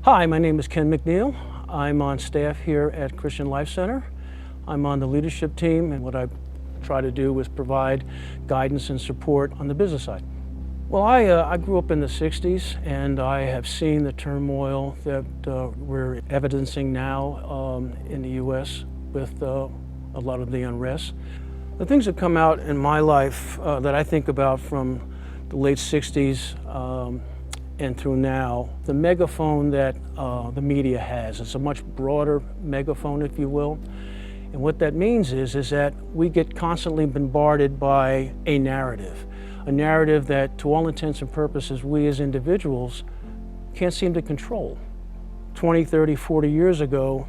Hi, my name is Ken McNeal. I'm on staff here at Christian Life Center. I'm on the leadership team, and what I try to do is provide guidance and support on the business side. Well, I grew up in the 60s, and I have seen the turmoil that we're evidencing now in the U.S. with a lot of the unrest. The things that come out in my life that I think about from the late 60s and through now, the megaphone that the media has. It's a much broader megaphone, if you will. And what that means is that we get constantly bombarded by a narrative that, to all intents and purposes, we as individuals can't seem to control. 20, 30, 40 years ago,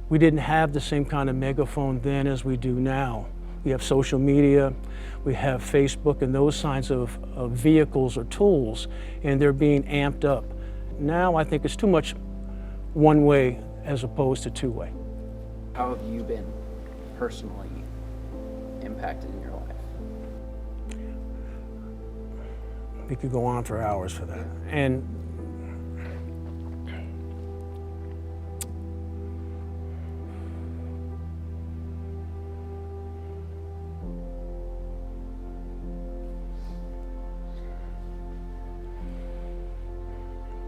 we didn't have the same kind of megaphone then as we do now. We have social media, we have Facebook and those kinds of vehicles or tools, and they're being amped up. Now I think it's too much one way as opposed to two way. How have you been personally impacted in your life? We could go on for hours for that. And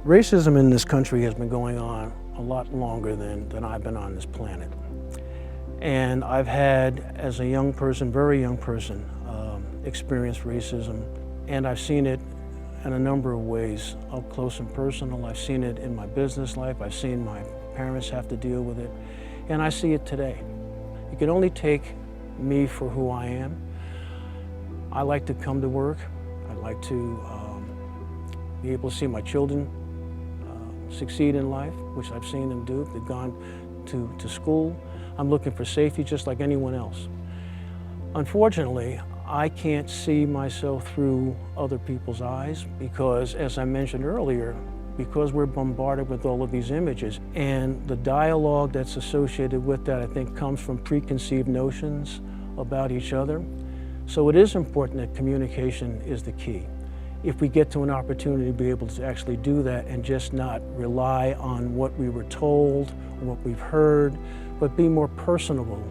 racism in this country has been going on a lot longer than I've been on this planet. And I've had, as a young person, very young person, experienced racism. And I've seen it in a number of ways, up close and personal. I've seen it in my business life. I've seen my parents have to deal with it. And I see it today. You can only take me for who I am. I like to come to work. I like to be able to see my children succeed in life, which I've seen them do. They've gone to school. I'm looking for safety just like anyone else. Unfortunately, I can't see myself through other people's eyes because, as I mentioned earlier, because we're bombarded with all of these images, and the dialogue that's associated with that, I think, comes from preconceived notions about each other. So it is important that communication is the key. If we get to an opportunity to be able to actually do that and just not rely on what we were told or what we've heard, but be more personable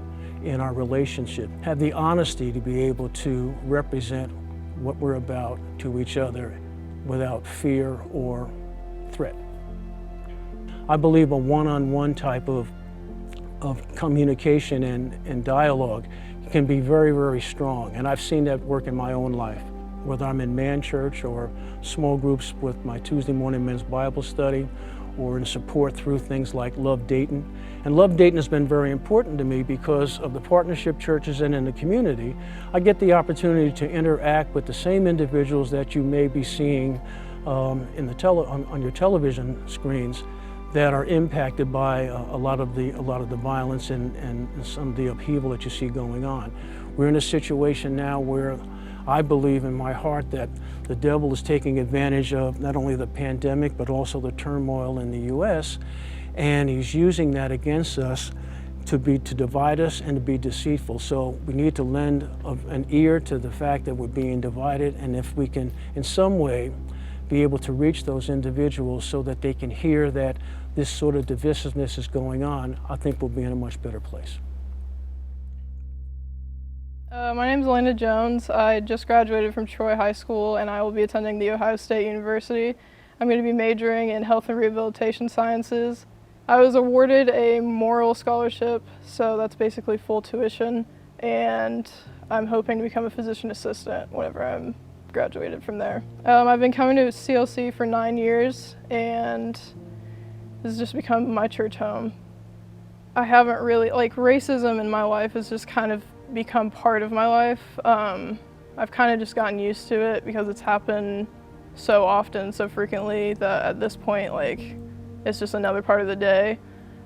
in our relationship, have the honesty to be able to represent what we're about to each other without fear or threat. I believe a one-on-one type of communication and dialogue can be very, very strong, and I've seen that work in my own life. Whether I'm in man church or small groups with my Tuesday morning men's Bible study, or in support through things like Love Dayton. And Love Dayton has been very important to me because of the partnership churches and in the community. I get the opportunity to interact with the same individuals that you may be seeing on your television screens that are impacted by a lot of the violence and some of the upheaval that you see going on. We're in a situation now where I believe in my heart that the devil is taking advantage of not only the pandemic, but also the turmoil in the U.S., and he's using that against us to divide us and to be deceitful. So we need to lend an ear to the fact that we're being divided, and if we can, in some way, be able to reach those individuals so that they can hear that this sort of divisiveness is going on, I think we'll be in a much better place. My name is Alayna Jones. I just graduated from Troy High School and I will be attending the Ohio State University. I'm going to be majoring in health and rehabilitation sciences. I was awarded a moral scholarship, so that's basically full tuition, and I'm hoping to become a physician assistant whenever I'm graduated from there. I've been coming to CLC for 9 years, and this has just become my church home. I haven't really, racism in my life has just kind of become part of my life. I've kind of just gotten used to it because it's happened so often, so frequently, that at this point, it's just another part of the day.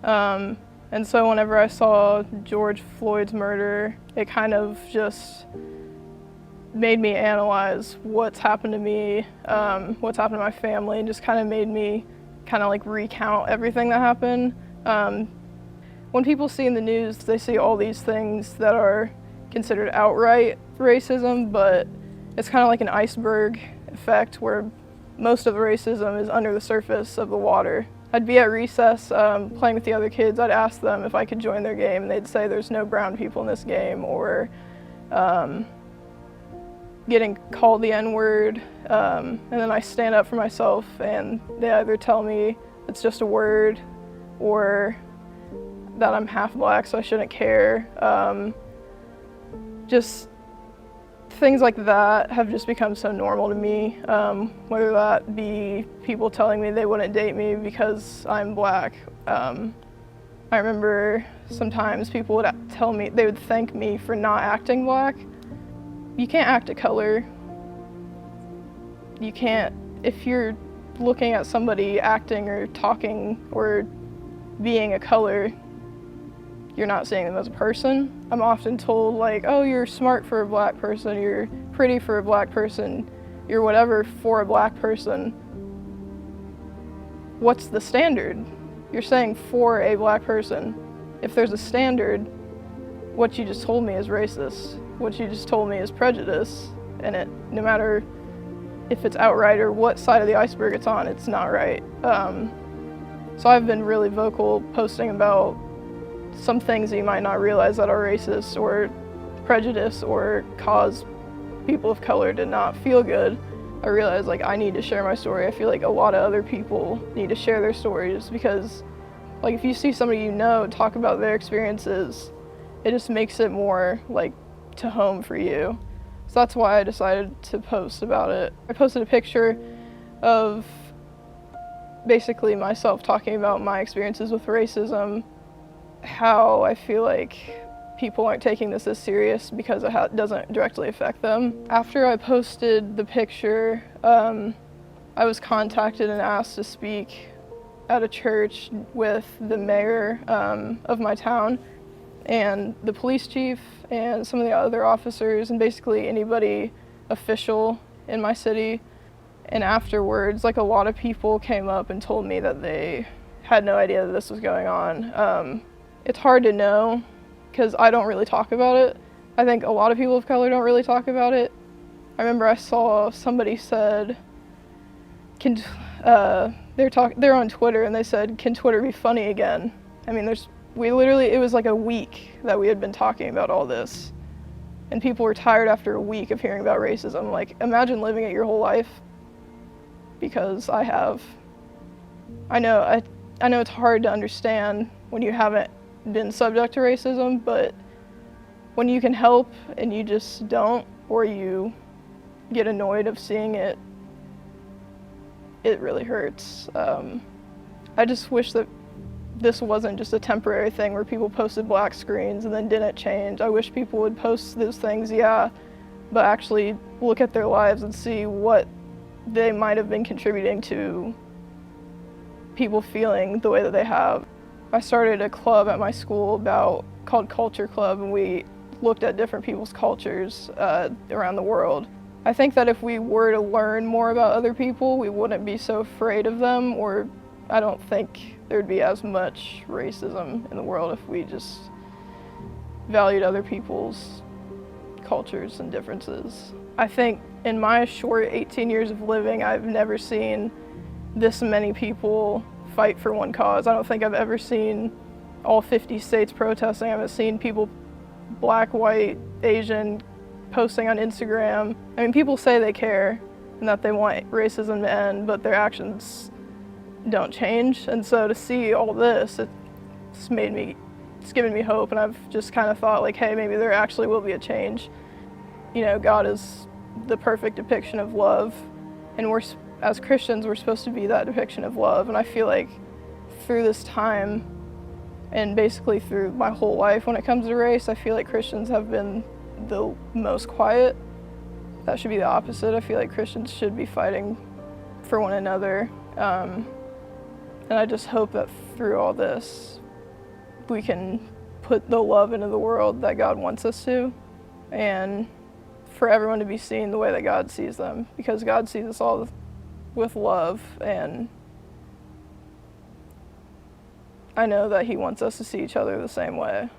And so whenever I saw George Floyd's murder, it kind of just made me analyze what's happened to me, what's happened to my family, and just kind of made me recount everything that happened. When people see in the news, they see all these things that are considered outright racism, but it's kind of like an iceberg effect where most of the racism is under the surface of the water. I'd be at recess playing with the other kids. I'd ask them if I could join their game, and they'd say there's no brown people in this game, or getting called the N-word. And then I stand up for myself, and they either tell me it's just a word, or that I'm half black, so I shouldn't care. Just things like that have just become so normal to me, whether that be people telling me they wouldn't date me because I'm black. I remember sometimes people would tell me, they would thank me for not acting black. You can't act a color. You can't, if you're looking at somebody acting or talking or being a color, you're not seeing them as a person. I'm often told, like, oh, you're smart for a black person, you're pretty for a black person, you're whatever for a black person. What's the standard? You're saying for a black person. If there's a standard, what you just told me is racist. What you just told me is prejudice, and it, no matter if it's outright or what side of the iceberg it's on, it's not right. So I've been really vocal, posting about some things that you might not realize that are racist or prejudice or cause people of color to not feel good. I realize, like, I need to share my story. I feel like a lot of other people need to share their stories, because, like, if you see somebody you know talk about their experiences, it just makes it more, like, to home for you. So that's why I decided to post about it. I posted a picture of basically myself talking about my experiences with racism, how I feel like people aren't taking this as serious because it doesn't directly affect them. After I posted the picture, I was contacted and asked to speak at a church with the mayor of my town and the police chief and some of the other officers and basically anybody official in my city. And afterwards, like, a lot of people came up and told me that they had no idea that this was going on. It's hard to know because I don't really talk about it. I think a lot of people of color don't really talk about it. I remember I saw somebody said, they're on Twitter and they said, can Twitter be funny again? I mean, it was like a week that we had been talking about all this, and people were tired after a week of hearing about racism. Like, imagine living it your whole life, because I have. I know it's hard to understand when you haven't been subject to racism, but when you can help and you just don't, or you get annoyed of seeing it, it really hurts. I just wish that this wasn't just a temporary thing where people posted black screens and then didn't change. I wish people would post those things, yeah, but actually look at their lives and see what they might have been contributing to people feeling the way that they have. I started a club at my school called Culture Club, and we looked at different people's cultures around the world. I think that if we were to learn more about other people, we wouldn't be so afraid of them, or I don't think there'd be as much racism in the world if we just valued other people's cultures and differences. I think in my short 18 years of living, I've never seen this many people fight for one cause. I don't think I've ever seen all 50 states protesting. I haven't seen people, black, white, Asian, posting on Instagram. I mean, people say they care and that they want racism to end, but their actions don't change. And so to see all this, it's given me hope, and I've just kind of thought, like, hey, maybe there actually will be a change. You know, God is the perfect depiction of love, and as Christians, we're supposed to be that depiction of love. And I feel like through this time, and basically through my whole life when it comes to race, I feel like Christians have been the most quiet. That should be the opposite. I feel like Christians should be fighting for one another. And I just hope that through all this, we can put the love into the world that God wants us to, and for everyone to be seen the way that God sees them, because God sees us all with love, and I know that He wants us to see each other the same way.